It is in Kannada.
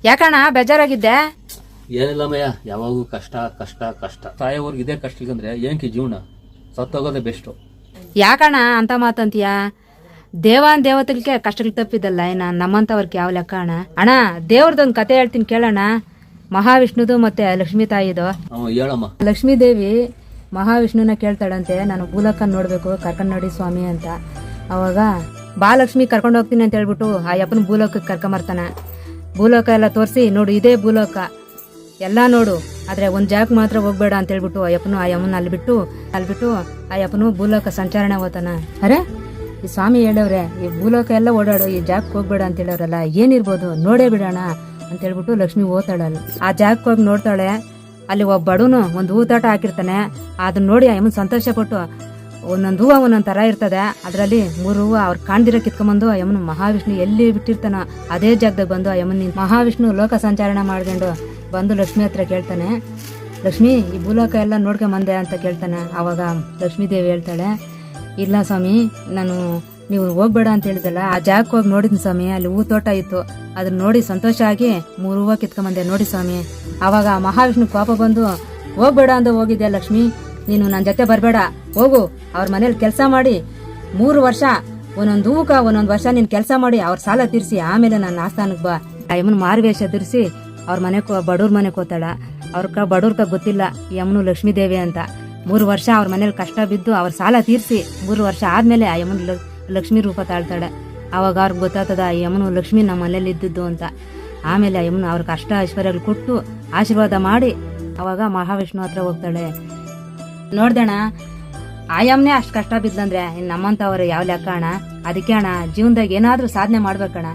ಯಾಕಣ್ಣ ಬೇಜಾರಾಗಿದ್ದೆ? ಏನಿಲ್ಲಮ್ಮಯ್ಯ, ಯಾವಾಗೂ ಕಷ್ಟ ಕಷ್ಟ ಕಷ್ಟ. ಸಾಯೋವರ್ಗು ಇದೇ ಕಷ್ಟ ಇಲ್ಕಂದ್ರೆ ಏನಕ್ಕೆ ಜೀವನ? ಸತ್ತೋಗೋದೇ ಬೆಸ್ಟು. ಯಾಕಣ್ಣ ಅಂತ ಮಾತಂತೀಯ? ದೇವತೆಗಳಿಗೆ ಕಷ್ಟಗಳು ತಪ್ಪಿದ್ದಲ್ಲ ಏನ ನಮ್ಮಂತವ್ರಿಗೆ ಯಾವ ಲೆಕ್ಕ ಅಣ್ಣ? ಅಣ್ಣ ದೇವ್ರದೊಂದು ಕತೆ ಹೇಳ್ತೀನಿ ಕೇಳೋಣ. ಮಹಾವಿಷ್ಣುದು ಮತ್ತೆ ಲಕ್ಷ್ಮೀ ತಾಯಿದು. ಹೇಳಮ್ಮ. ಲಕ್ಷ್ಮೀ ದೇವಿ ಮಹಾವಿಷ್ಣುನ ಕೇಳ್ತಾಳಂತೆ, ನಾನು ಭೂಲೋಕ ನೋಡ್ಬೇಕು, ಕರ್ಕೊಂಡ್ ನೋಡಿ ಸ್ವಾಮಿ ಅಂತ. ಅವಾಗ ಬಾ ಲಕ್ಷ್ಮಿ ಕರ್ಕೊಂಡು ಹೋಗ್ತೀನಿ ಅಂತ ಹೇಳ್ಬಿಟ್ಟು ಆ ಯಪ್ಪನ ಭೂಲೋಕಕ್ಕೆ ಕರ್ಕೊಂಬರ್ತಾನ. ಭೂಲೋಕ ಎಲ್ಲ ತೋರಿಸಿ, ನೋಡು ಇದೇ ಭೂಲೋಕ ಎಲ್ಲ ನೋಡು, ಆದ್ರೆ ಒಂದ್ ಜಾಗಕ್ಕೆ ಮಾತ್ರ ಹೋಗ್ಬೇಡ ಅಂತ ಹೇಳ್ಬಿಟ್ಟು ಆ ಯಮ್ಮನ ಅಲ್ಬಿಟ್ಟು ಆ ಯಪ್ಪನು ಭೂಲೋಕ ಸಂಚಾರಣೆ ಹೋತಾನ. ಅರೆ ಈ ಸ್ವಾಮಿ ಹೇಳವ್ರೆ, ಈ ಭೂಲೋಕ ಎಲ್ಲ ಓಡಾಡು, ಈ ಜಾಗಕ್ಕೆ ಹೋಗ್ಬೇಡ ಅಂತ ಹೇಳವ್ರಲ್ಲ, ಏನಿರ್ಬೋದು ನೋಡೇ ಬಿಡೋಣ ಅಂತ ಹೇಳ್ಬಿಟ್ಟು ಲಕ್ಷ್ಮಿ ಹೋಗ್ತಾಳಲ್ಲ. ಆ ಜಾಗಕ್ಕೆ ಹೋಗಿ ನೋಡ್ತಾಳೆ, ಅಲ್ಲಿ ಒಬ್ಬ ಬಡವನು ಒಂದು ಹೂತಾಟ ಹಾಕಿರ್ತಾನೆ. ಅದನ್ನ ನೋಡಿ ಆ ಯಮ್ಮನ್ ಸಂತೋಷ ಪಟ್ಟು ಒಂದೊಂದು ಹೂವು ಒಂದೊಂದ್ ತರ ಇರ್ತದೆ, ಅದ್ರಲ್ಲಿ 3 ಹೂವು ಅವ್ರು ಕಾಣ್ದಿರ ಕಿತ್ಕೊಂಡ್ಬಂದು ಆ ಯಮ್ಮನ ಮಹಾವಿಷ್ಣು ಎಲ್ಲಿ ಬಿಟ್ಟಿರ್ತಾನ ಅದೇ ಜಾಗದಾಗ ಬಂದು ಆ ಯಮ್ಮನ್ ಮಹಾವಿಷ್ಣು ಲೋಕ ಸಂಚಾರಣೆ ಮಾಡ್ಕೊಂಡು ಬಂದು ಲಕ್ಷ್ಮಿ ಹತ್ರ ಕೇಳ್ತಾನೆ, ಲಕ್ಷ್ಮಿ ಈ ಭೂಲೋಕ ಎಲ್ಲ ನೋಡ್ಕೊಂಬಂದೆ ಅಂತ ಕೇಳ್ತಾನೆ. ಅವಾಗ ಲಕ್ಷ್ಮೀ ದೇವಿ ಹೇಳ್ತಾಳೆ, ಇಲ್ಲ ಸ್ವಾಮಿ, ನೀವು ಹೋಗ್ಬೇಡ ಅಂತ ಹೇಳಿದಲ್ಲ, ಆ ಜಾಗಕ್ಕೆ ಹೋಗಿ ನೋಡಿದ್ನಿ ಸ್ವಾಮಿ, ಅಲ್ಲಿ ಹೂ ತೋಟ ಇತ್ತು, ಅದನ್ನ ನೋಡಿ ಸಂತೋಷ ಆಗಿ 3 ಹೂವು ಕಿತ್ಕೊಂಬಂದೆ ನೋಡಿ ಸ್ವಾಮಿ. ಅವಾಗ ಮಹಾವಿಷ್ಣು ಕೋಪ ಬಂದು, ಹೋಗ್ಬೇಡ ಅಂತ ಹೋಗಿದ್ದೆ ಲಕ್ಷ್ಮಿ, ನೀನು ನನ್ನ ಜೊತೆ ಬರಬೇಡ, ಹೋಗು ಅವ್ರ ಮನೇಲಿ ಕೆಲಸ ಮಾಡಿ 3 ವರ್ಷ ಒಂದೊಂದು ಹೂವಕ್ಕ ಒಂದೊಂದು ವರ್ಷ ನೀನ್ ಕೆಲಸ ಮಾಡಿ ಅವ್ರ ಸಾಲ ತೀರಿಸಿ ಆಮೇಲೆ ನನ್ನ ಆಸ್ಥಾನಕ್ಕೆ ಬಾ. ಯಮನ್ ಮಾರುವೇಷ ಧರಿಸಿ ಅವ್ರ ಬಡವ್ರ ಮನೆಗೆ ಹೋತಾಳ. ಬಡವ್ರಕ ಗೊತ್ತಿಲ್ಲ ಈ ಯಮನು ಲಕ್ಷ್ಮೀ ದೇವಿ ಅಂತ. 3 ವರ್ಷ ಅವ್ರ ಮನೇಲಿ ಕಷ್ಟ ಬಿದ್ದು ಅವ್ರ ಸಾಲ ತೀರಿಸಿ 3 ವರ್ಷ ಆದ್ಮೇಲೆ ಆ ಯಮನ್ ಲಕ್ಷ್ಮೀ ರೂಪ ತಾಳ್ತಾಳೆ. ಅವಾಗ ಅವ್ರಿಗೆ ಗೊತ್ತಾಗ್ತದ ಈ ಯಮನು ಲಕ್ಷ್ಮಿ ನಮ್ಮ ಮನೇಲಿ ಇದ್ದದ್ದು ಅಂತ. ಆಮೇಲೆ ಆ ಯಮನು ಅವ್ರ ಕಷ್ಟ ಐಶ್ವರ್ಯಗಳು ಕೊಟ್ಟು ಆಶೀರ್ವಾದ ಮಾಡಿ ಅವಾಗ ಮಹಾವಿಷ್ಣು ಹತ್ರ ಹೋಗ್ತಾಳೆ. ನೋಡ್ದಣ, ಆಯಮ್ನೇ ಅಷ್ಟು ಕಷ್ಟ ಬಿದ್ದಂದ್ರೆ ನಮ್ಮಂತವ್ರು ಯಾವ ಲೆಕ್ಕ ಅಣ್ಣ? ಅದಕ್ಕೆ ಅಣ್ಣ ಜೀವನದಾಗ ಏನಾದ್ರೂ ಸಾಧನೆ ಮಾಡ್ಬೇಕಣ್ಣ.